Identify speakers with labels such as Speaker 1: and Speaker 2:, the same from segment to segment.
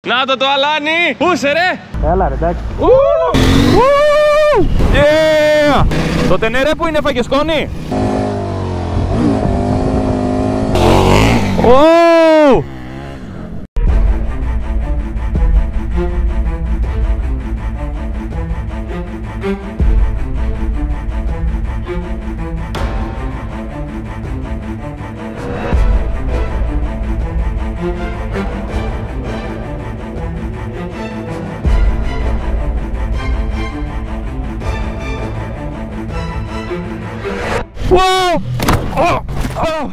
Speaker 1: Να το Αλάνι! Πού είσαι ρε!
Speaker 2: Έλα ρε, εντάξει.
Speaker 1: Yeah! Το Τενερέ που είναι, φάγε σκόνη! Oh! Whoa! Oh! Oh!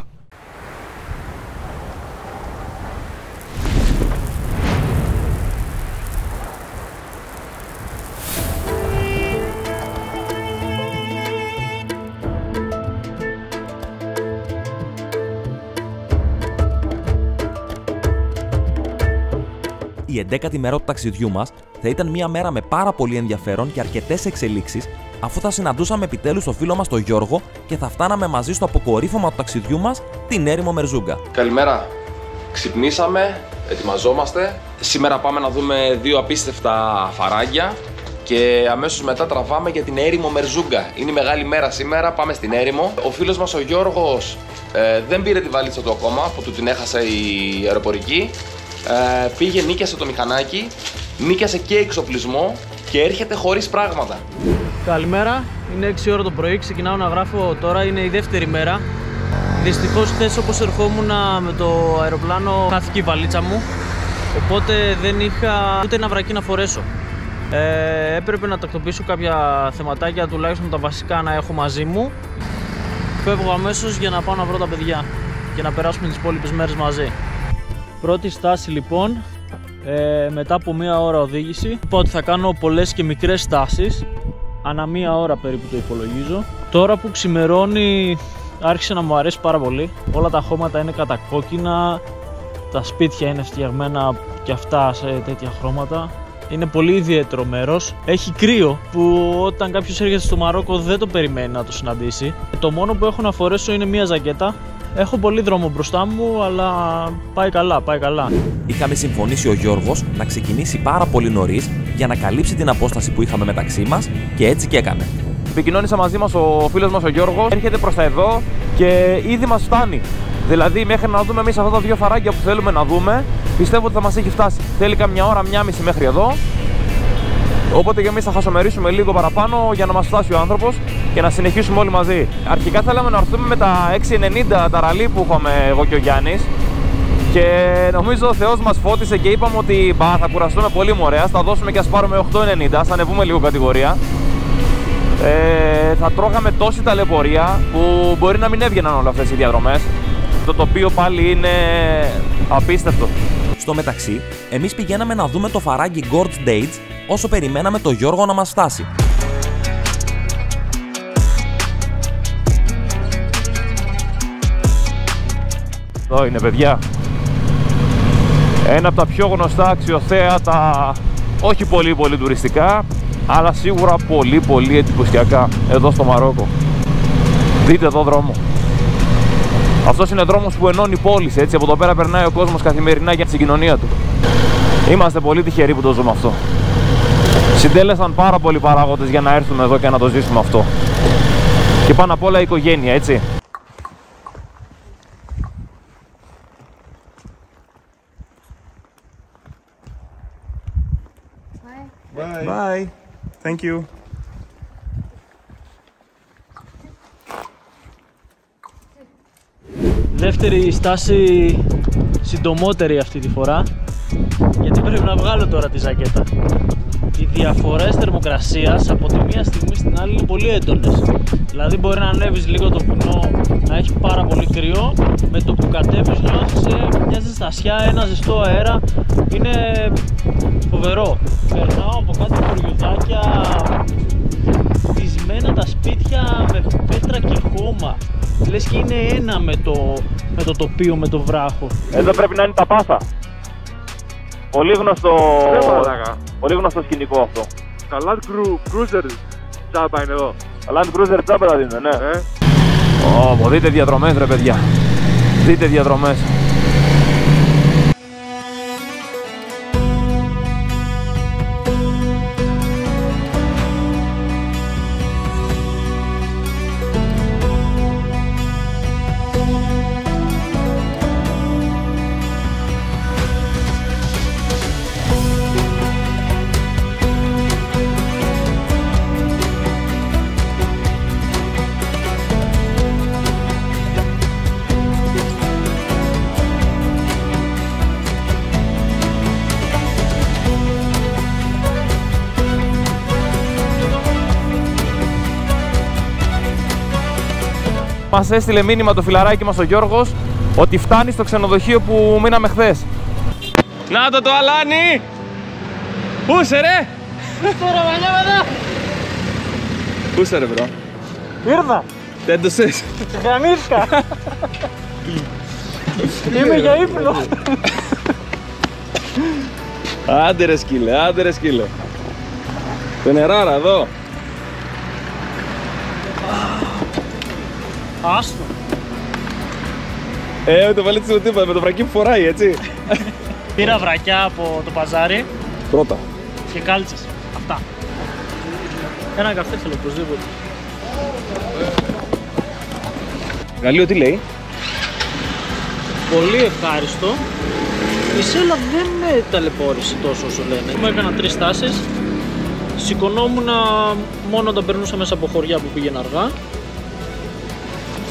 Speaker 3: Η 11η μέρα του ταξιδιού μας θα ήταν μια μέρα με πάρα πολύ ενδιαφέρον και αρκετές εξελίξεις, αφού θα συναντούσαμε επιτέλους το φίλο μας τον Γιώργο και θα φτάναμε μαζί στο αποκορύφωμα του ταξιδιού μας, την έρημο Μερζούγκα.
Speaker 1: Καλημέρα. Ξυπνήσαμε, ετοιμαζόμαστε. Σήμερα πάμε να δούμε δύο απίστευτα φαράγγια και αμέσως μετά τραβάμε για την έρημο Μερζούγκα. Είναι η μεγάλη μέρα σήμερα, πάμε στην έρημο. Ο φίλος μας ο Γιώργος δεν πήρε τη βαλίτσα του ακόμα, που του την έχασε η αεροπορική. Πήγε, νίκιασε το μηχανάκι, νίκιασε και εξοπλισμό και έρχεται χωρίς πράγματα.
Speaker 2: Καλημέρα, είναι 6 ώρα το πρωί, ξεκινάω να γράφω τώρα, είναι η δεύτερη μέρα. Δυστυχώς χθες όπως ερχόμουν με το αεροπλάνο χάθηκε η βαλίτσα μου, οπότε δεν είχα ούτε ένα βρακί να φορέσω. Έπρεπε να τακτοποιήσω κάποια θεματάκια, τουλάχιστον τα βασικά να έχω μαζί μου. Φεύγω αμέσως για να πάω να βρω τα παιδιά και να περάσουμε τις υπόλοιπες μέρες μαζί. Πρώτη στάση λοιπόν, μετά από μία ώρα οδήγηση. Είπα ότι θα κάνω πολλές και μικρές στάσεις, ανά μία ώρα περίπου το υπολογίζω. Τώρα που ξημερώνει άρχισε να μου αρέσει πάρα πολύ. Όλα τα χώματα είναι κατακόκκινα, τα σπίτια είναι φτιαγμένα και αυτά σε τέτοια χρώματα. Είναι πολύ ιδιαίτερο μέρος. Έχει κρύο που όταν κάποιος έρχεται στο Μαρόκο δεν το περιμένει να το συναντήσει. Το μόνο που έχω να φορέσω είναι μία ζακέτα. Έχω πολύ δρόμο μπροστά μου, αλλά πάει καλά, πάει καλά.
Speaker 3: Είχαμε συμφωνήσει ο Γιώργος να ξεκινήσει πάρα πολύ νωρίς για να καλύψει την απόσταση που είχαμε μεταξύ μας και έτσι και έκανε.
Speaker 1: Επικοινώνησε μαζί μας ο φίλος μας ο Γιώργος, έρχεται προς τα εδώ και ήδη μας φτάνει. Δηλαδή, μέχρι να δούμε εμείς αυτά τα δύο φαράγγια που θέλουμε να δούμε, πιστεύω ότι θα μας έχει φτάσει. Θέλει καμιά ώρα, μία μισή μέχρι εδώ. Οπότε και εμείς θα χασομερίσουμε λίγο παραπάνω για να μας φτάσει ο άνθρωπος και να συνεχίσουμε όλοι μαζί. Αρχικά θέλαμε να έρθουμε με τα 6,90 τα ραλί που είχαμε εγώ και ο Γιάννης. Και νομίζω ο Θεός μας φώτισε και είπαμε ότι θα κουραστούμε πολύ ωραία. Θα δώσουμε και ας πάρουμε 8,90, ας ανεβούμε λίγο κατηγορία. Θα τρώγαμε τόση ταλαιπωρία που μπορεί να μην έβγαιναν όλες αυτές οι διαδρομές. Το τοπίο πάλι είναι απίστευτο.
Speaker 3: Στο μεταξύ, εμείς πηγαίναμε να δούμε το φαράγγι Gorge Dates όσο περιμέναμε το Γιώργο να μας φτάσει.
Speaker 1: Εδώ είναι, παιδιά. Ένα από τα πιο γνωστά αξιοθέατα, όχι πολύ τουριστικά, αλλά σίγουρα πολύ εντυπωσιακά εδώ στο Μαρόκο. Δείτε εδώ δρόμο. Αυτός είναι δρόμος που ενώνει πόλεις, έτσι, από εδώ πέρα περνάει ο κόσμος καθημερινά για την συγκοινωνία του. Είμαστε πολύ τυχεροί που το ζούμε αυτό. Συντέλεσαν πάρα πολλοί παράγοντες για να έρθουμε εδώ και να το ζήσουμε αυτό. Και πάνω απ' όλα η οικογένεια, έτσι.
Speaker 4: Bye. Bye. Thank you.
Speaker 2: Δεύτερη στάση, συντομότερη αυτή τη φορά, γιατί πρέπει να βγάλω τώρα τη ζακέτα. Οι διαφορές θερμοκρασίας από τη μία στιγμή στην άλλη είναι πολύ έντονες. Δηλαδή μπορεί να ανέβεις λίγο το βουνό, να έχει πάρα πολύ κρύο, με το που κατέβεις νιώθεις μια ζεστασιά, ένα ζεστό αέρα. Είναι φοβερό. Περνάω από κάτι χωριουδάκια, χτισμένα τα σπίτια με πέτρα και χώμα. Λες και είναι ένα με το τοπίο, με το βράχο.
Speaker 1: Εδώ πρέπει να είναι τα Πάσα. Πολύ γνωστό σκηνικό αυτό.
Speaker 4: Τα Land Cruiser τσάμπα είναι εδώ.
Speaker 1: Τα Land Cruiser τσάμπα τα δίνουν, ναι. Δείτε διαδρομές ρε παιδιά. Δείτε διαδρομές. Μας έστειλε μήνυμα το φιλαράκι μας ο Γιώργος ότι φτάνει στο ξενοδοχείο που μείναμε χθες. Να το Αλάνι! Πού είσαι ρε!
Speaker 2: Τώρα μανιάματα!
Speaker 1: Πού είσαι ρε μπρο?
Speaker 2: Ήρθα!
Speaker 1: Τέντωσες!
Speaker 2: Γαμήθηκα! Είμαι για ύπνο!
Speaker 1: Άντε ρε σκύλε, άντε ρε σκύλε. Το νεράρα εδώ.
Speaker 2: Άστο!
Speaker 1: Το βάλει στο τίποτα με το βρακί που φοράει, έτσι.
Speaker 2: Πήρα βρακιά από το παζάρι
Speaker 1: Πρώτα.
Speaker 2: και κάλτσες. Αυτά. Ένα καφέ θέλω οπωσδήποτε.
Speaker 1: Γαλλίο τι λέει?
Speaker 2: Πολύ ευχάριστο. Η Σέλα δεν με ταλαιπώρησε τόσο όσο λένε. Μου έκανα 3 στάσεις. Σηκωνόμουν μόνο όταν περνούσα μέσα από χωριά που πήγαινα αργά.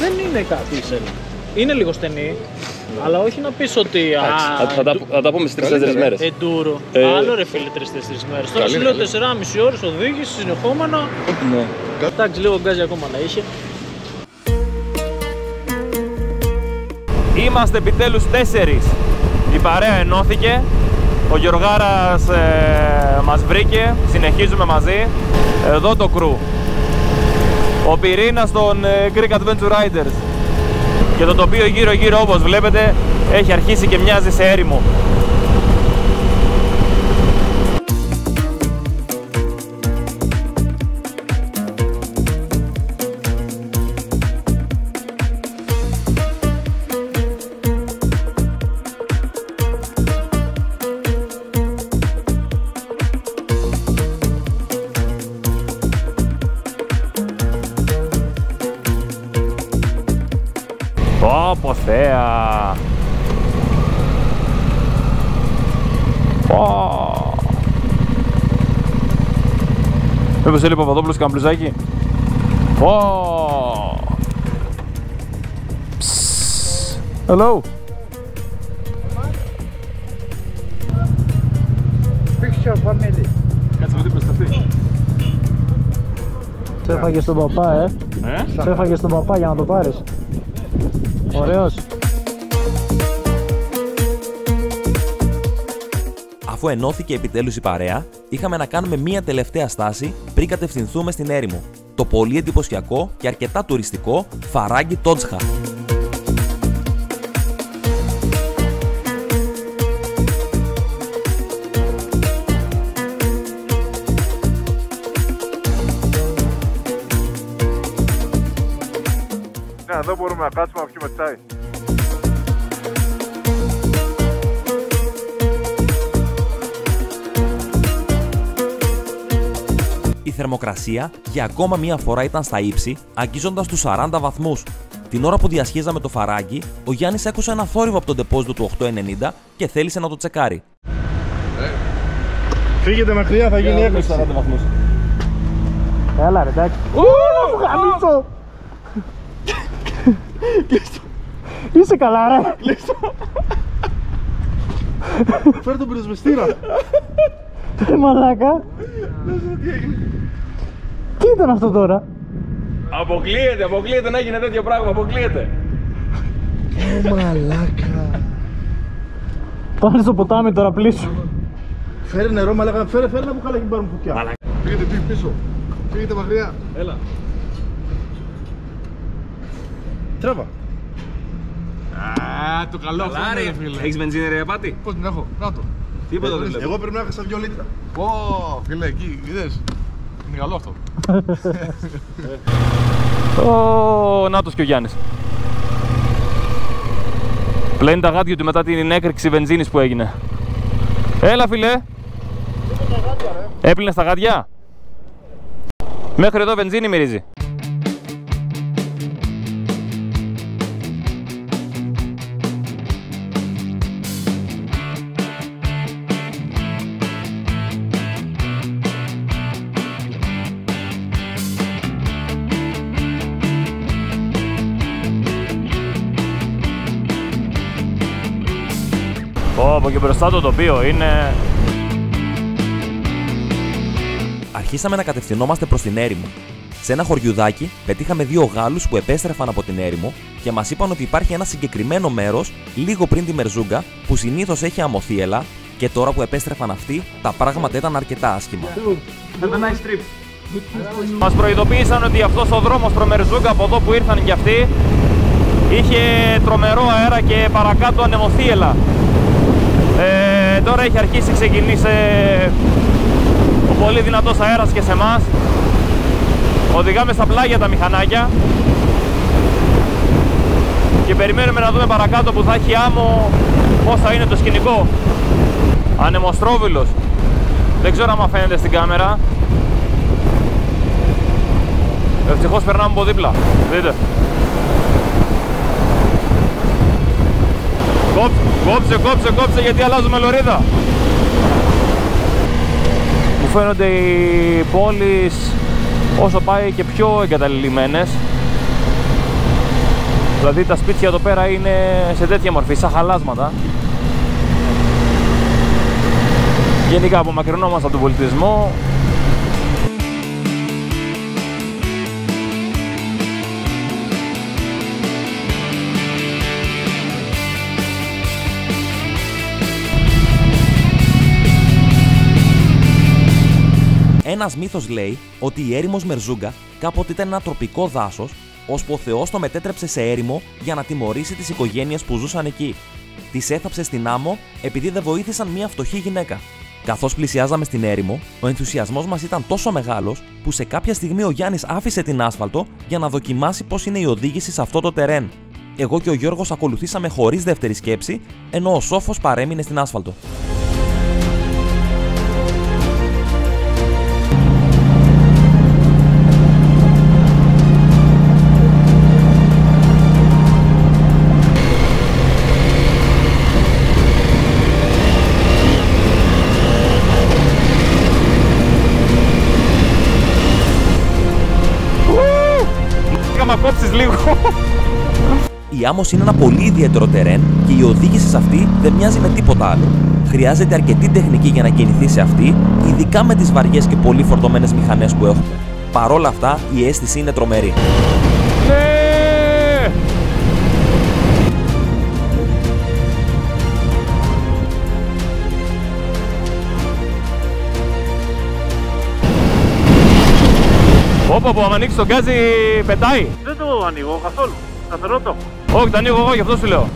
Speaker 2: Δεν είναι κάτι η Σέλα. Είναι λίγο στενή, αλλά όχι να πεις ότι.
Speaker 1: Θα τα πούμε στις 3-4 μέρες.
Speaker 2: Εντούρο. Άλλο ρε φίλε 3-4 μέρες. Τώρα σου λέω 4,5 ώρες οδήγηση συνεχόμενα.
Speaker 1: Ναι.
Speaker 2: Εντάξει, λίγο γκάζι ακόμα να είχε.
Speaker 1: Είμαστε επιτέλους 4. Η παρέα ενώθηκε. Ο Γιωργάρας μας βρήκε. Συνεχίζουμε μαζί. Εδώ το κρου. Ο πυρήνας των Greek Adventure Riders. Και το τοπίο γύρω γύρω όπως βλέπετε έχει αρχίσει και μοιάζει σε έρημο. Πω θέα! Μήπως έλεγε ο Παπαδόπουλος καμπλουζάκι? Hello!
Speaker 5: Picture family.
Speaker 1: Κάτσε με δίπλα σταθεί.
Speaker 2: Σε έφαγες τον παπά, Σε έφαγες τον παπά για να το πάρεις. Ωραίος.
Speaker 3: Αφού ενώθηκε επιτέλους η παρέα, είχαμε να κάνουμε μία τελευταία στάση πριν κατευθυνθούμε στην έρημο. Το πολύ εντυπωσιακό και αρκετά τουριστικό Φαράγγι Τότσχα.
Speaker 4: Εδώ μπορούμε να κάτσουμε να πιούμε τσάι.
Speaker 3: Η θερμοκρασία για ακόμα μία φορά ήταν στα ύψη, αγγίζοντας τους 40 βαθμούς. Την ώρα που διασχίζαμε το Φαράγγι, ο Γιάννης άκουσε ένα θόρυβο από τον ντεπόζιτο του 890 και θέλησε να το τσεκάρει.
Speaker 5: Φύγετε μακριά, θα γίνει έκρηξη.
Speaker 1: 40 βαθμούς.
Speaker 2: Έλα ρε, εντάξει.
Speaker 5: Μου γαμίσω!
Speaker 2: Είσαι καλά ρε.
Speaker 5: Φέρ τον πυροσβεστήρα.
Speaker 2: Μαλάκα. Τι ήταν αυτό τώρα?
Speaker 1: Αποκλείεται να γίνει τέτοιο πράγμα, αποκλείεται.
Speaker 5: Μαλάκα.
Speaker 2: Πάνε στο ποτάμι τώρα πλήσου.
Speaker 5: Φέρε νερό, μαλάκα. Φέρε ένα μπουκάλα και πάρουμε φωτιά. Φύγετε πίσω. Φύγετε μακριά.
Speaker 1: Έλα.
Speaker 5: Τρέβα.
Speaker 4: Το καλό αυτό είναι, φίλε.
Speaker 1: Έχεις βενζίνη ρε πάτη?
Speaker 4: Πώς την έχω, να το.
Speaker 1: Τίποτα δεν βλέπω.
Speaker 5: Εγώ πρέπει να έχασα 2 λίτρα.
Speaker 4: Πω, φίλε, εκεί, είδες. Είναι καλό αυτό.
Speaker 1: Νάτος και ο Γιάννης. Πλένει τα γάτια του μετά την έκρηξη βενζίνης που έγινε. Έλα φίλε. Έπλυνες τα γάτια. Μέχρι εδώ βενζίνη μυρίζει. Από και μπροστά το τοπίο είναι...
Speaker 3: Αρχίσαμε να κατευθυνόμαστε προς την έρημο. Σε ένα χωριουδάκι πετύχαμε δύο Γάλλους που επέστρεφαν από την έρημο και μας είπαν ότι υπάρχει ένα συγκεκριμένο μέρος λίγο πριν τη Μερζούγκα που συνήθως έχει αμμοθίελα και τώρα που επέστρεφαν αυτοί τα πράγματα ήταν αρκετά άσχημα.
Speaker 1: Μας προειδοποίησαν ότι αυτός ο δρόμος προ Μερζούγκα από εδώ που ήρθαν κι αυτοί είχε τρομερό αέρα και παρακάτω ανεμοθίελα. Τώρα έχει αρχίσει, ξεκινήσει ο πολύ δυνατός αέρας και σε εμάς. Οδηγάμε στα πλάγια τα μηχανάκια και περιμένουμε να δούμε παρακάτω που θα έχει άμμο πώς θα είναι το σκηνικό. Ανεμοστρόβιλος. Δεν ξέρω αν φαίνεται στην κάμερα. Ευτυχώς περνάμε από δίπλα. Δείτε. Κόψε γιατί αλλάζουμε λωρίδα. Μου φαίνονται οι πόλεις όσο πάει και πιο εγκαταλειμμένες. Δηλαδή τα σπίτια εδώ πέρα είναι σε τέτοια μορφή, σαν χαλάσματα. Γενικά απομακρυνόμαστε από τον πολιτισμό.
Speaker 3: Ένας μύθος λέει ότι η έρημος Μερζούγκα κάποτε ήταν ένα τροπικό δάσος, ώσπου ο Θεός το μετέτρεψε σε έρημο για να τιμωρήσει τις οικογένειες που ζούσαν εκεί. Τις έθαψε στην άμμο επειδή δεν βοήθησαν μια φτωχή γυναίκα. Καθώς πλησιάζαμε στην έρημο, ο ενθουσιασμός μας ήταν τόσο μεγάλος που σε κάποια στιγμή ο Γιάννης άφησε την άσφαλτο για να δοκιμάσει πώς είναι η οδήγηση σε αυτό το τερέν. Εγώ και ο Γιώργος ακολουθήσαμε χωρίς δεύτερη σκέψη, ενώ ο Σόφος παρέμεινε στην άσφαλτο. Η άμμος είναι ένα πολύ ιδιαίτερο τερέν και η οδήγηση σε αυτή δεν μοιάζει με τίποτα άλλο. Χρειάζεται αρκετή τεχνική για να κινηθεί σε αυτή, ειδικά με τις βαριές και πολύ φορτωμένες μηχανές που έχουμε. Παρόλα αυτά, η αίσθηση είναι τρομερή.
Speaker 1: Όπου αν ανοίξει το γκάζι πετάει.
Speaker 4: Δεν το ανοίγω καθόλου. Σταθερό το.
Speaker 1: Όχι, το ανοίγω εγώ, γι' αυτό σου λέω.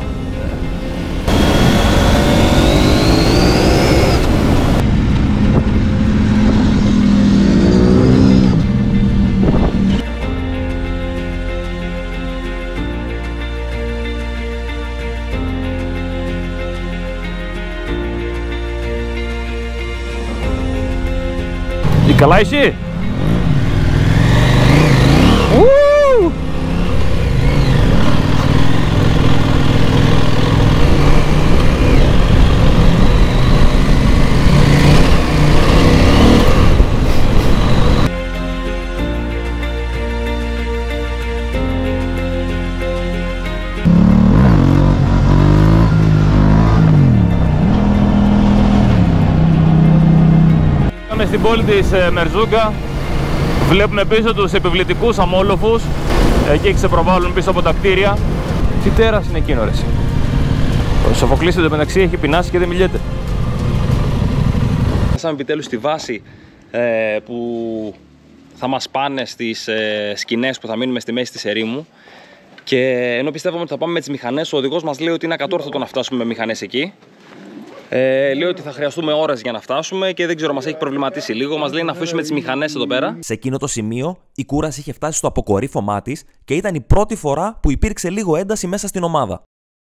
Speaker 1: Τι καλά εσύ. Στην πόλη της Μερζούγκα βλέπουμε πίσω τους επιβλητικούς αμόλοφους. Εκεί ξεπροβάλλουν πίσω από τα κτίρια. Τι τέρας είναι εκείνο ρε. Ο Σοφοκλής εντωμεταξύ έχει πεινάσει και δεν μιλιέται.
Speaker 3: Φτάσαμε επιτέλους στη βάση που θα μας πάνε στις σκηνές που θα μείνουμε στη μέση της ερήμου. Και ενώ πιστεύαμε ότι θα πάμε με τις μηχανές, ο οδηγός μας λέει ότι είναι ακατόρθωτο να φτάσουμε με μηχανές εκεί. Λέει ότι θα χρειαστούμε ώρες για να φτάσουμε και δεν ξέρω, μας έχει προβληματίσει λίγο. Μας λέει να αφήσουμε τις μηχανές εδώ πέρα. Σε εκείνο το σημείο η κούραση είχε φτάσει στο αποκορύφωμά της και ήταν η πρώτη φορά που υπήρξε λίγο ένταση μέσα στην ομάδα.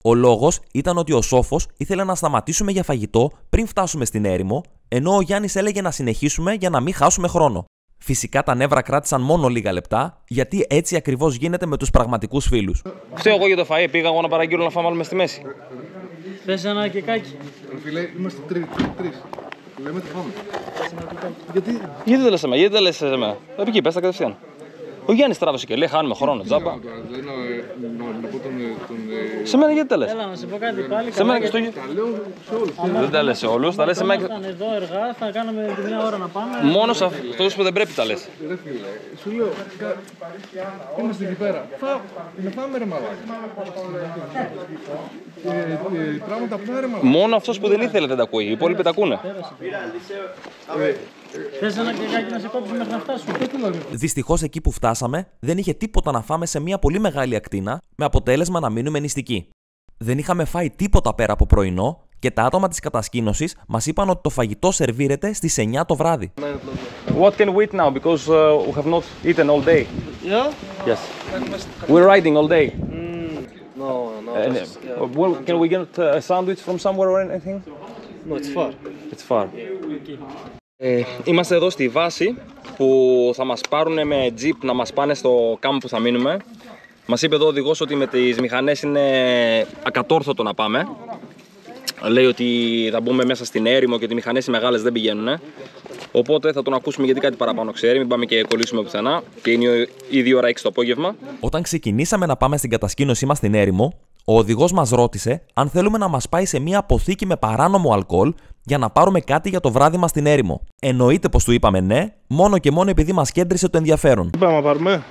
Speaker 3: Ο λόγος ήταν ότι ο Σόφος ήθελε να σταματήσουμε για φαγητό πριν φτάσουμε στην έρημο, ενώ ο Γιάννης έλεγε να συνεχίσουμε για να μην χάσουμε χρόνο. Φυσικά τα νεύρα κράτησαν μόνο λίγα λεπτά, γιατί έτσι ακριβώς γίνεται με τους πραγματικούς φίλους.
Speaker 1: Φταίω εγώ για το φαΐ, πήγα εγώ να παραγγείλω να φάμε άλλο μες στη μέση.
Speaker 2: Θες ένα κεκάκι.
Speaker 5: Φίλε, είμαστε τρεις. Λέμε τι πάμε.
Speaker 1: Γιατί δεν λες εμένα, γιατί δεν λες εμένα. Εκεί, πες τα κατευθείαν. Ο Γιάννης τράβησε και λέει: χάνουμε χρόνο, τζάμπα. Σε μένα γιατί τα λες?
Speaker 2: Έλα να σε πω κάτι πάλι.
Speaker 1: Σε μένα και στο δεν τα λες σε όλους, τα λες σε μένα.
Speaker 2: Όταν εδώ εργά θα κάναμε τη μια ώρα να πάμε.
Speaker 1: Μόνο σε αυτούς που δεν πρέπει τα λες.
Speaker 5: Σου λέω, είμαστε εκεί πέρα. Να πάμε ρε μαλάκα. Πράγματα που ρε μαλάκα.
Speaker 1: Μόνο αυτός που δεν ήθελε δεν τα ακούει, οι υπόλοιποι τα ακούνε.
Speaker 2: Θες ένα κεκάκι να σε κόψουμε μέχρι να φτάσουμε?
Speaker 3: Δυστυχώς εκεί που φτάσαμε δεν είχε τίποτα να φάμε σε μια πολύ μεγάλη ακτίνα, με αποτέλεσμα να μείνουμε νηστικοί. Δεν είχαμε φάει τίποτα πέρα από πρωινό και τα άτομα της κατασκήνωσης μας είπαν ότι το φαγητό σερβίρεται στις 9 το βράδυ.
Speaker 1: What can we eat now because we have not eaten all day?
Speaker 2: Yeah?
Speaker 1: Yes. We're riding all day.
Speaker 2: No.
Speaker 1: Well, can we get a sandwich from somewhere or anything?
Speaker 2: No, it's far.
Speaker 1: It's far. Είμαστε εδώ στη βάση που θα μας πάρουν με jeep να μας πάνε στο κάμπ που θα μείνουμε. Μας είπε εδώ ο οδηγός ότι με τις μηχανές είναι ακατόρθωτο να πάμε. Λέει ότι θα μπούμε μέσα στην έρημο και ότι οι μηχανές οι μεγάλες δεν πηγαίνουν. Οπότε θα τον ακούσουμε γιατί κάτι παραπάνω ξέρει, μην πάμε και κολλήσουμε πουθενά. Και είναι ήδη ώρα 6 το απόγευμα.
Speaker 3: Όταν ξεκινήσαμε να πάμε στην κατασκήνωσή μας στην έρημο, ο οδηγός μας ρώτησε αν θέλουμε να μας πάει σε μια αποθήκη με παράνομο αλκοόλ για να πάρουμε κάτι για το βράδυ μας στην έρημο. Εννοείται πως του είπαμε ναι, μόνο και μόνο επειδή μας κέντρισε το ενδιαφέρον.
Speaker 5: Τι πάμε να πάρουμε?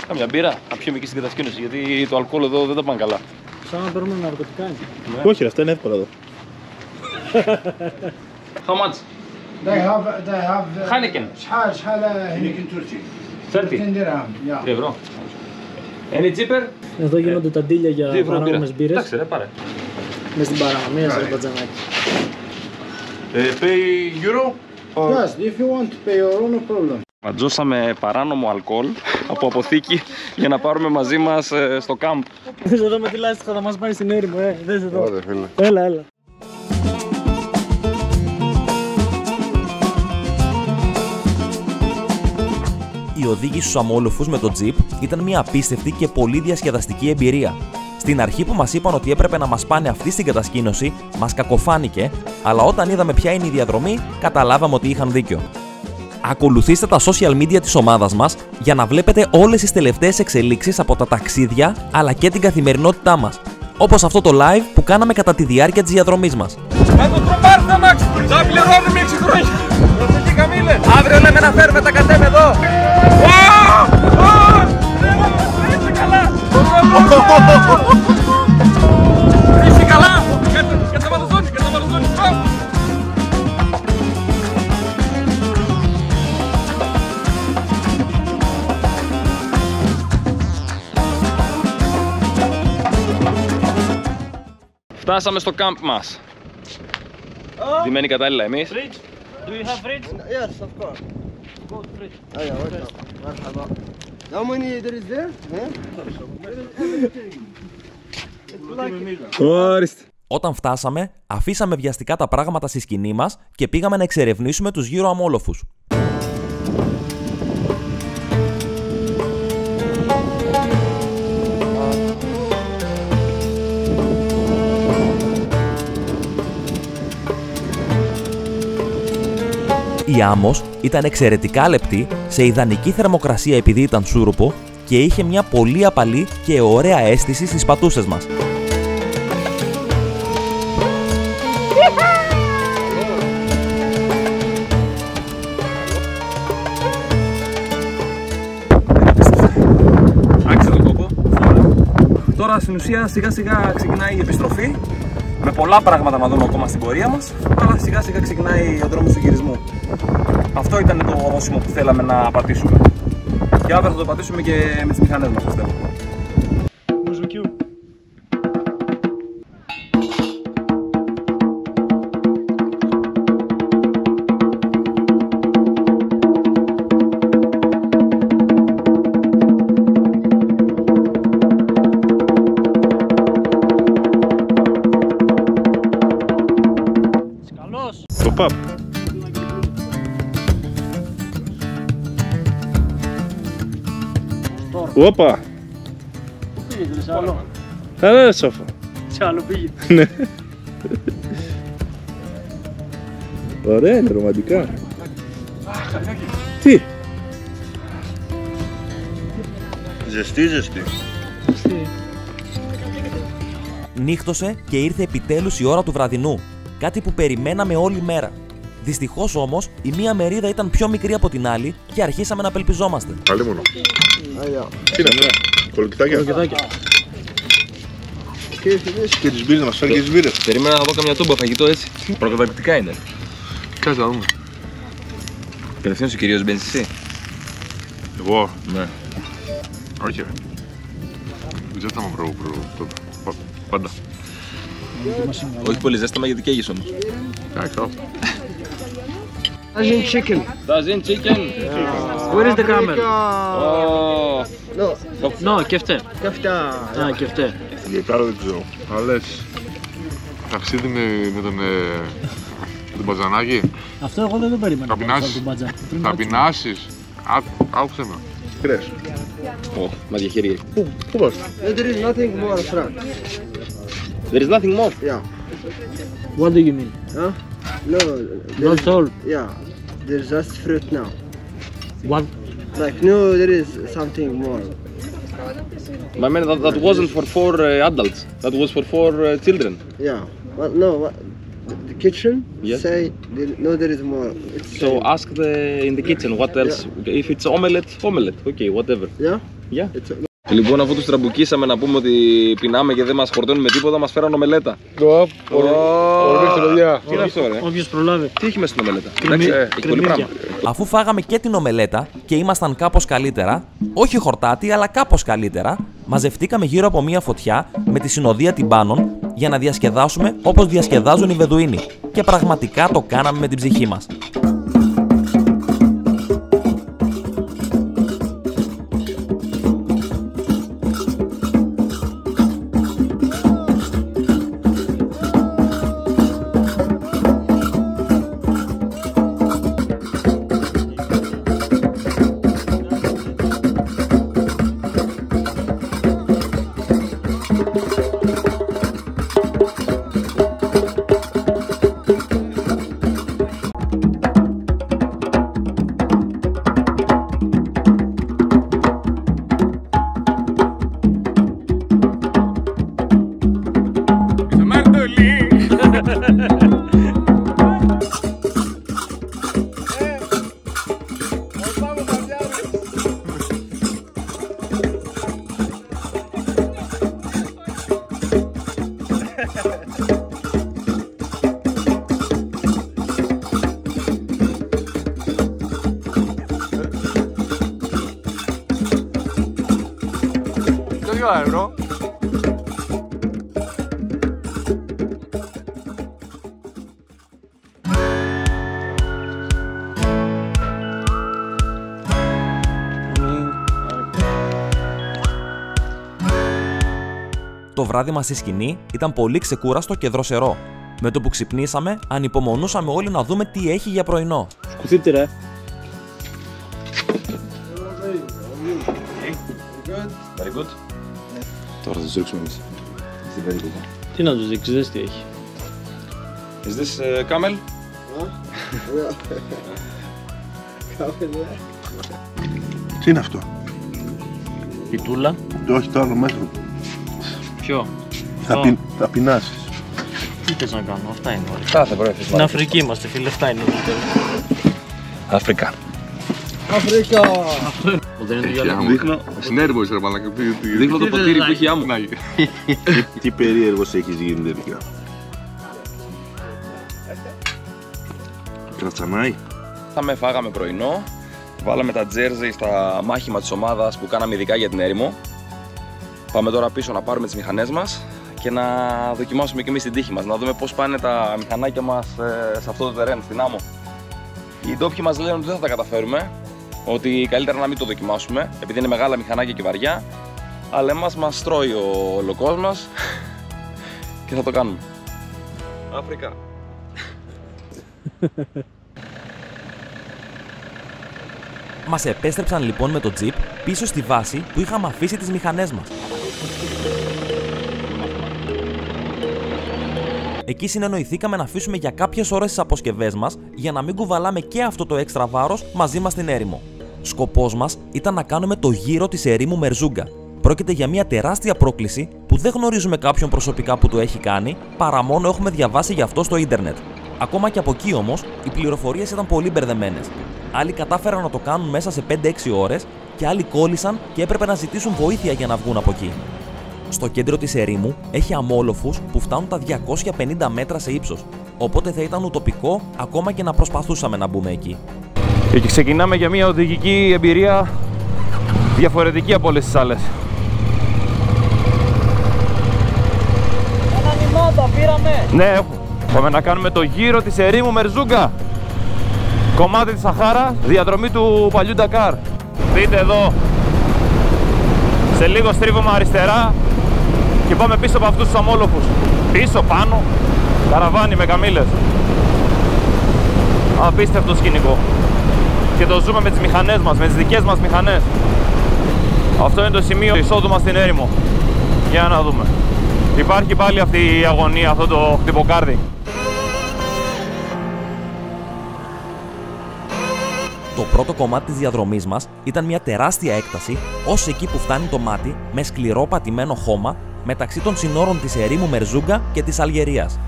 Speaker 1: Κάμια μπύρα, να πιούμε εκεί στην κατασκήνωση, γιατί το αλκοόλ εδώ δεν τα πάνε καλά.
Speaker 2: Σαν να παίρνουμε ναρκωτικά είναι.
Speaker 5: Όχι ρε, αυτά είναι εύκολα εδώ.
Speaker 1: How much?
Speaker 6: They have
Speaker 1: Heineken.
Speaker 6: شحال Heineken Turkey.
Speaker 1: 30
Speaker 6: dirham. Yeah.
Speaker 1: ευρώ. Any cheaper?
Speaker 2: Εδώ γίνονται τα ντύλια για
Speaker 1: 2 ευρώ μπύρα.
Speaker 2: παράνομες μπύρες.
Speaker 1: Εντάξει ρε, πάρε.
Speaker 2: Μες στην παρανομία σε πατζανάκι.
Speaker 5: Pay euro?
Speaker 6: Yes, if you want to pay euro, no problem.
Speaker 1: Ματζώσαμε παράνομο αλκοόλ από αποθήκη για να πάρουμε μαζί μας στο κάμπ.
Speaker 2: Δες εδώ με τη λάστιχα θα μας πάει στην έρημο, δες εδώ.
Speaker 5: Ωραία φίλε.
Speaker 2: Έλα.
Speaker 3: Η οδήγηση στους αμόλοφους με το τζιπ ήταν μια απίστευτη και πολύ διασκεδαστική εμπειρία. Στην αρχή που μας είπαν ότι έπρεπε να μας πάνε αυτή στην κατασκήνωση, μας κακοφάνηκε, αλλά όταν είδαμε ποια είναι η διαδρομή, καταλάβαμε ότι είχαν δίκιο. Ακολουθήστε τα social media της ομάδας μας για να βλέπετε όλες τις τελευταίες εξελίξεις από τα ταξίδια αλλά και την καθημερινότητά μας. Όπως αυτό το live που κάναμε κατά τη διάρκεια της διαδρομής μας.
Speaker 1: Θα το τροπάρει τα μάξι! Θα πληρώνουμε 6 χρόνια! Προσοχή Καμίλε! Αύριο λέμε να φέρουμε τα κατέμ εδώ! Είσαι καλά! Είσαι καλά! Και τα βαλοζόνι! Φτάσαμε στο κάμπ μας. Ντυμένοι κατάλληλα εμείς.
Speaker 2: Do you have fridge?
Speaker 6: Yes, of course.
Speaker 2: Go to fridge.
Speaker 6: أيوة welcome. مرحبا. How many there is there?
Speaker 5: Ορίστε.
Speaker 3: Όταν φτάσαμε, αφήσαμε βιαστικά τα πράγματα στη σκηνή μας και πήγαμε να εξερευνήσουμε τους γύρω αμόλοφους. Η άμμος ήταν εξαιρετικά λεπτή, σε ιδανική θερμοκρασία επειδή ήταν σούρουπο και είχε μια πολύ απαλή και ωραία αίσθηση στις πατούσες μας.
Speaker 1: Άξιζε τον κόπο. Τώρα στην ουσία σιγά σιγά ξεκινάει η επιστροφή. Με πολλά πράγματα να δούμε ακόμα στην πορεία μας, αλλά σιγά σιγά ξεκινάει ο δρόμος του γυρισμού. Αυτό ήταν το ορόσημο που θέλαμε να πατήσουμε. Και αύριο θα το πατήσουμε και με τις μηχανές μας, πιστεύω.
Speaker 5: Το παπ. Όπα.
Speaker 2: Πού πήγε, σε άλλο?
Speaker 5: Καλά σόφο.
Speaker 2: Σε άλλο πήγε.
Speaker 5: Ναι. Ωραία είναι, ρομαντικά. Τι. Ζεστή.
Speaker 3: Νύχτωσε και ήρθε επιτέλους η ώρα του βραδινού, κάτι που περιμέναμε όλη μέρα. Δυστυχώς όμως, η μία μερίδα ήταν πιο μικρή από την άλλη και αρχίσαμε να απελπιζόμαστε.
Speaker 5: Καλή μόνο. Τι είναι, κολοκυθάκια. Και τις μπύρες, να μας φέρει και τις μπύρες.
Speaker 7: Περίμενα να δω καμιά τούμπα φαγητό έτσι. Προκαταρκτικά είναι.
Speaker 5: Κάτσε να δούμε.
Speaker 7: Κατευθείαν ο κυρίος μπαίνεις εσύ.
Speaker 5: Εγώ.
Speaker 7: Ναι.
Speaker 5: Όχι ρε. Ζέσταμα πάντα.
Speaker 7: Όχι πολύ ζέσταμα γιατί καίγεις όμως.
Speaker 5: Εντάξει.
Speaker 6: Asian chicken.
Speaker 7: Dozen chicken.
Speaker 2: Where is the camel?
Speaker 7: Oh.
Speaker 2: No, kefte.
Speaker 6: Kafta.
Speaker 2: Ah, kefte.
Speaker 5: Γεκάρο δεν ξέρω. Θα λες ταξίδι με τον Μπατζανάκη.
Speaker 2: Αυτό εγώ δεν το περίμενα.
Speaker 5: Θα πεινάσεις. Θα πεινάσεις. Άκουσε με. Κρες.
Speaker 7: Μα διαχείριε.
Speaker 5: Πού πας?
Speaker 6: There is nothing more front.
Speaker 7: There is nothing more.
Speaker 6: Yeah.
Speaker 2: What do you mean?
Speaker 6: Huh? No.
Speaker 2: Not all.
Speaker 6: Yeah. There's just fruit now.
Speaker 2: What?
Speaker 6: Like no, there is something more.
Speaker 7: My man, that wasn't for 4 adults. That was for 4 children.
Speaker 6: Yeah. But no. The kitchen
Speaker 7: Yes.
Speaker 6: say no, there is more. It's
Speaker 7: So
Speaker 6: same.
Speaker 7: ask in the kitchen what else. If it's omelette, okay, whatever.
Speaker 6: Yeah.
Speaker 7: Yeah.
Speaker 6: It's
Speaker 7: Λοιπόν, αφού τους τραμπουκίσαμε να πούμε ότι πεινάμε και δεν μας χορτώνουν με τίποτα, μας φέραν ομελέτα.
Speaker 5: Ορίστε παιδιά.
Speaker 7: Τι είναι αυτό, ρε?
Speaker 2: Όποιος προλάβει.
Speaker 7: Τι έχει μέσα στην ομελέτα? Εντάξει, έχει πολύ πράγμα.
Speaker 3: Αφού φάγαμε και την ομελέτα και ήμασταν κάπως καλύτερα, όχι χορτάτη αλλά κάπως καλύτερα, μαζευτήκαμε γύρω από μία φωτιά με τη συνοδεία τυμπάνων για να διασκεδάσουμε όπως διασκεδάζουν οι Βεδουίνοι. Και πραγματικά το κάναμε με την ψυχή μας.
Speaker 1: €2.
Speaker 3: Το βράδυ μας στη σκηνή ήταν πολύ ξεκούραστο και δροσερό. Με το που ξυπνήσαμε, ανυπομονούσαμε όλοι να δούμε τι έχει για πρωινό.
Speaker 2: Σκουθείτε ρε.
Speaker 7: Very good. Τώρα θα τους ρίξουμε εμείς στην περίπτωση.
Speaker 2: Τι να τους δείξεις, δες τι έχει.
Speaker 7: Is this camel?
Speaker 5: Τι είναι αυτό?
Speaker 2: Πιτούλα.
Speaker 5: Όχι το άλλο μέτρο.
Speaker 2: Ποιο?
Speaker 5: Θα πεινάσεις.
Speaker 2: Τι θες να κάνω, αυτά είναι όλα.
Speaker 7: Κάθε πρωί.
Speaker 2: Στην Αφρική είμαστε φίλε, αυτά είναι.
Speaker 7: Αφρικά.
Speaker 6: Αφρικά.
Speaker 2: Δεν είναι το γυαλί.
Speaker 5: Δείχνω. Συνέρμος ρε μαλάκα.
Speaker 7: Δείχνω το ποτήρι που έχει άμμο.
Speaker 5: Τι περίεργος έχεις γίνει τελικά. Κρατσανάει.
Speaker 7: Φάγαμε πρωινό. Βάλαμε τα τζέρζεϊ στα μάχημα της ομάδας που κάναμε ειδικά για την έρημο. Πάμε τώρα πίσω να πάρουμε τις μηχανές μας και να δοκιμάσουμε και εμείς την τύχη μας. Να δούμε πώς πάνε τα μηχανάκια μας σε αυτό το τερέν, στην άμμο. Οι ντόπιοι μας λένε ότι δεν θα τα καταφέρουμε, ότι καλύτερα να μην το δοκιμάσουμε, επειδή είναι μεγάλα μηχανάκια και βαριά. Αλλά εμάς μας τρώει ο λοκός μας και θα το κάνουμε. Αφρικά.
Speaker 3: Μας επέστρεψαν λοιπόν με το τζιπ πίσω στη βάση που είχαμε αφήσει τις μηχανές μας. Εκεί συνεννοηθήκαμε να αφήσουμε για κάποιες ώρες τις αποσκευές μας για να μην κουβαλάμε και αυτό το έξτρα βάρος μαζί μας στην έρημο. Σκοπός μας ήταν να κάνουμε το γύρο της ερήμου Μερζούγκα. Πρόκειται για μια τεράστια πρόκληση που δεν γνωρίζουμε κάποιον προσωπικά που το έχει κάνει, παρά μόνο έχουμε διαβάσει γι' αυτό στο ίντερνετ. Ακόμα και από εκεί όμως, οι πληροφορίες ήταν πολύ μπερδεμένες. Άλλοι κατάφεραν να το κάνουν μέσα σε 5-6 ώρες και άλλοι κόλλησαν και έπρεπε να ζητήσουν βοήθεια για να βγουν από εκεί. Στο κέντρο της ερήμου έχει αμόλοφους που φτάνουν τα 250 μέτρα σε ύψος, οπότε θα ήταν ουτοπικό ακόμα και να προσπαθούσαμε να μπούμε εκεί.
Speaker 1: Και ξεκινάμε για μια οδηγική εμπειρία διαφορετική από όλες τις άλλες.
Speaker 2: Ένα νημάτα πήραμε!
Speaker 1: Ναι, έχω. Πάμε να κάνουμε το γύρο της ερήμου Μερζούγκα. Κομμάτι της Σαχάρα, διαδρομή του παλιού Ντακάρ. Δείτε εδώ. Σε λίγο στρίβουμε αριστερά και πάμε πίσω από αυτούς τους αμόλοφους. Πίσω, πάνω, καραβάνι με καμήλες. Απίστευτο σκηνικό. Και το ζούμε με τις μηχανές μας, με τις δικές μας μηχανές. Αυτό είναι το σημείο εισόδου μας στην έρημο. Για να δούμε. Υπάρχει πάλι αυτή η αγωνία, αυτό το χτυποκάρδι.
Speaker 3: Το πρώτο κομμάτι της διαδρομής μας ήταν μια τεράστια έκταση, ως εκεί που φτάνει το μάτι, με σκληρό πατημένο χώμα, μεταξύ των συνόρων της ερήμου Μερζούγκα και της Αλγερίας.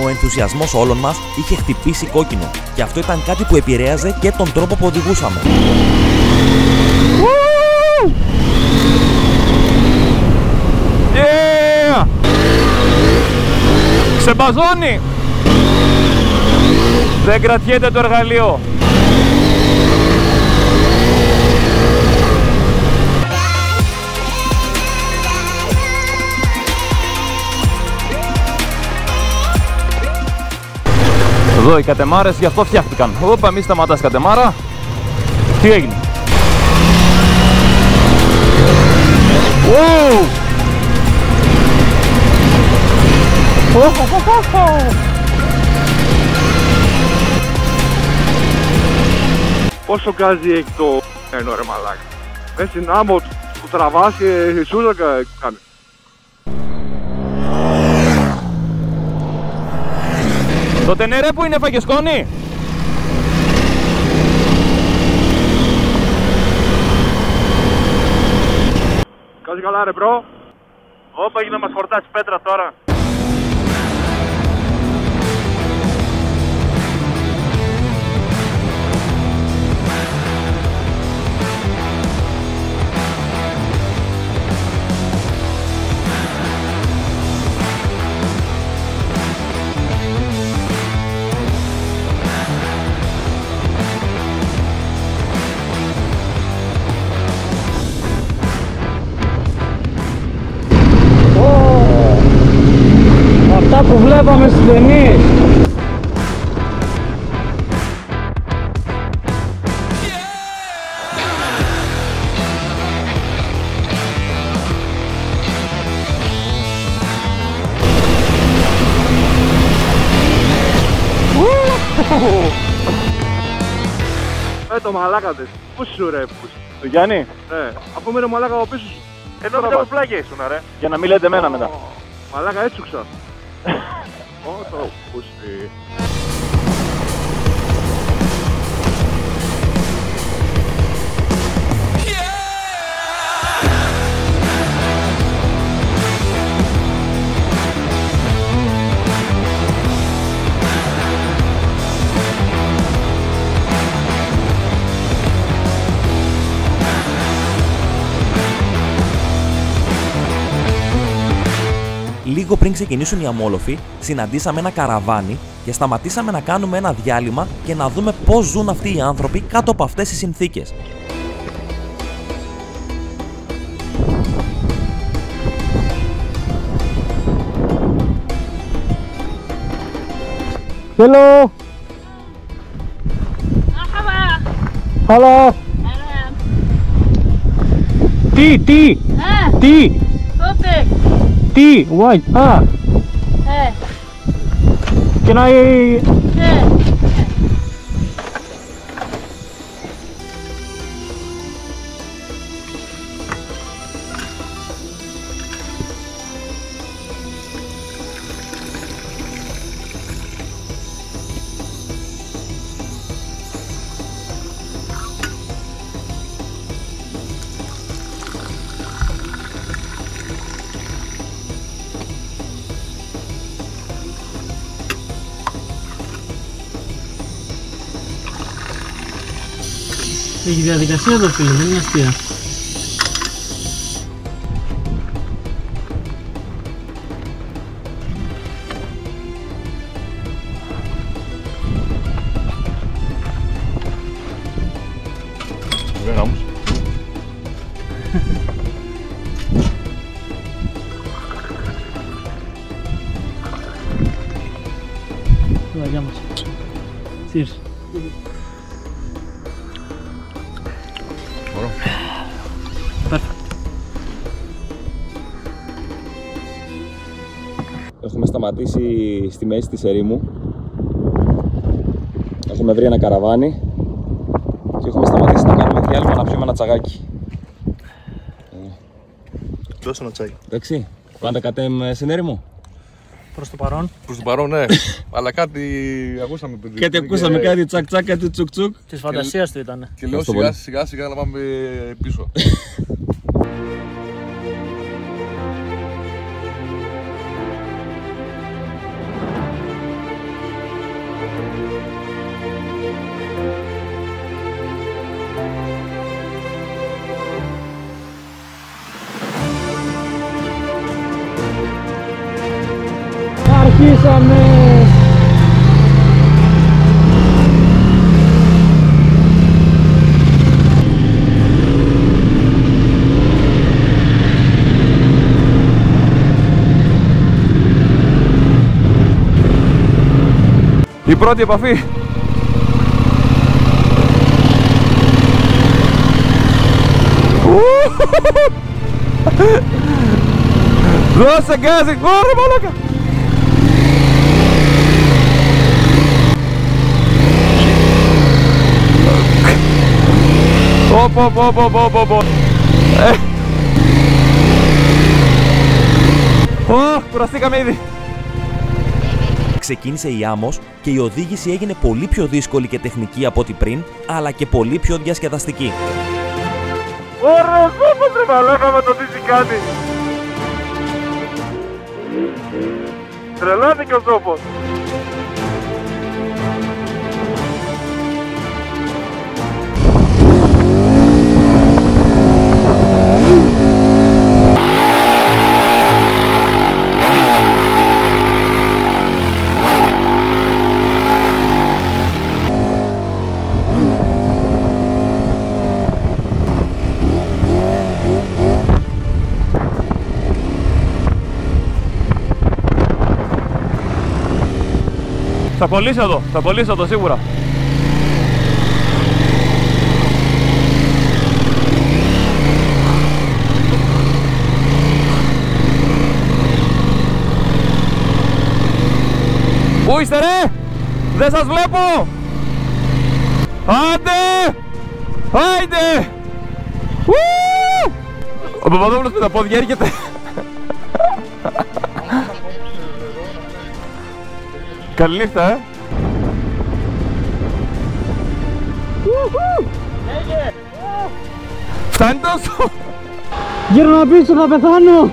Speaker 3: Ο ενθουσιασμός όλων μας είχε χτυπήσει κόκκινο και αυτό ήταν κάτι που επηρέαζε και τον τρόπο που οδηγούσαμε.
Speaker 1: Yeah! Ξεμπαζώνει! Δεν κρατιέται το εργαλείο. Εδώ οι κατεμάρες γι' αυτό φτιάχτηκαν. Όπα, μη σταματάς κατεμάρα. Τι έγινε? Wow!
Speaker 4: Πόσο γκάζι έχει το ενώ ρε μαλάκα. Μέσα στην άμμο του τραβάς και σούζα κάνει.
Speaker 1: Το Τενερέ που είναι, έφαγε σκόνη?
Speaker 4: Κάτσε καλά ρε μπρο.
Speaker 1: Όπα, έγινε να μας φορτάσει πέτρα τώρα.
Speaker 2: Αυτά που βλέπαμε στις ταινίες.
Speaker 4: Το μαλάκα της. Πού σου ρε, πού σου.
Speaker 1: Το Γιάννη?
Speaker 4: Ναι, αφού με ρε μαλάκα από πίσω σου.
Speaker 1: Ενώ μετά από πλάγια ήσουν ρε. Για να μην λέτε εμένα μετά.
Speaker 4: Μαλάκα έτσουξα. Ω, το πούστη.
Speaker 3: Λίγο πριν ξεκινήσουν οι αμόλοφοι, συναντήσαμε ένα καραβάνι και σταματήσαμε να κάνουμε ένα διάλειμμα και να δούμε πώς ζουν αυτοί οι άνθρωποι κάτω από αυτές τις συνθήκες.
Speaker 2: Hello. Hello. Τι. Tea, white, Can I... Έχει διαδικασία εδώ φίλε, δεν είναι αστεία.
Speaker 4: Δεν άμμος.
Speaker 2: Το αγιά μας. Cheers.
Speaker 4: Ωραίο.
Speaker 7: Έχουμε σταματήσει στη μέση της ερήμου. Έχουμε βρει ένα καραβάνι και έχουμε σταματήσει να κάνουμε διάλειμμα να πιούμε ένα τσαγάκι.
Speaker 5: Δώσε ένα τσάκι.
Speaker 7: Εντάξει, πάντα κατέμ στην έρημο.
Speaker 2: Προς το παρόν.
Speaker 4: Προς το παρόν, ναι. Αλλά κάτι ακούσαμε πριν.
Speaker 7: Κάτι ακούσαμε, κάτι τσακ τσακ, κάτι τσουκ τσουκ.
Speaker 2: Της φαντασίας του ήτανε.
Speaker 4: Και λέω σιγά σιγά να πάμε πίσω.
Speaker 2: Αρχίσαμε!
Speaker 1: Η πρώτη επαφή. Δώσε γκάζι, κόρε μαλάκα. Πω. Κουραστήκαμε ήδη.
Speaker 3: Ξεκίνησε η άμμος και η οδήγηση έγινε πολύ πιο δύσκολη και τεχνική από ό,τι πριν, αλλά και πολύ πιο διασκεδαστική.
Speaker 4: Ωραίος όπως ρε μαλάκα με το τι κάνει. Τρελάθηκε ο τόπος.
Speaker 1: Θα κολλήσω εδώ σίγουρα. Πού είστε ρε! Δεν σας βλέπω! Άντε! Άιντε! Ο Παπαδόπουλος με τα πόδια έρχεται. Καλή νύχτα, Φτάνει τόσο!
Speaker 2: Γύρω πίσω, θα πεθάνω!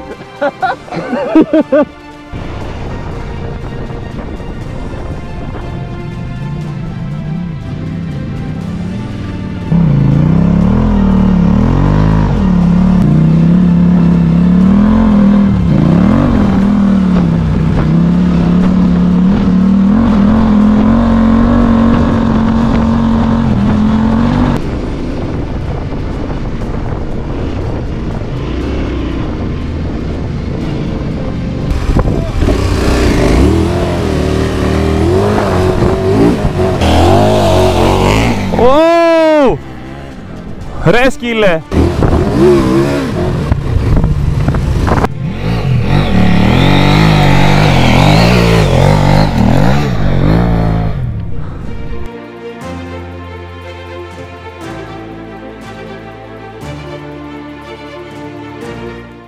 Speaker 1: Ρε σκύλε!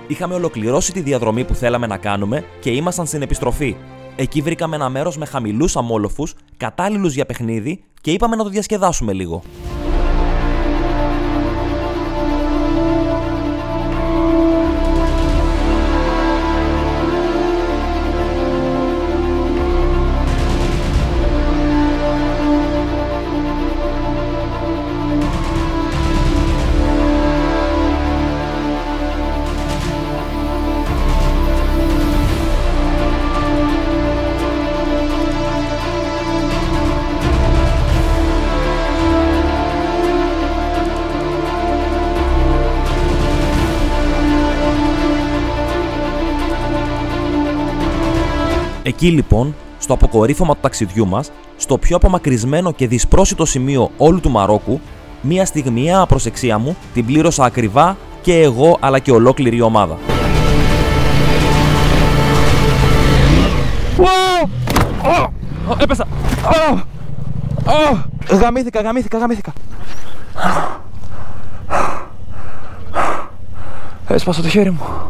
Speaker 3: Είχαμε ολοκληρώσει τη διαδρομή που θέλαμε να κάνουμε και ήμασταν στην επιστροφή. Εκεί βρήκαμε ένα μέρος με χαμηλούς αμόλοφους, κατάλληλους για παιχνίδι και είπαμε να το διασκεδάσουμε λίγο. Εκεί λοιπόν, στο αποκορύφωμα του ταξιδιού μας, στο πιο απομακρυσμένο και δυσπρόσιτο σημείο όλου του Μαρόκου, μια στιγμιαία προσεξία μου την πλήρωσα ακριβά και εγώ αλλά και ολόκληρη η ομάδα.
Speaker 1: Έπεσα! Γαμήθηκα. Έσπασα το χέρι μου.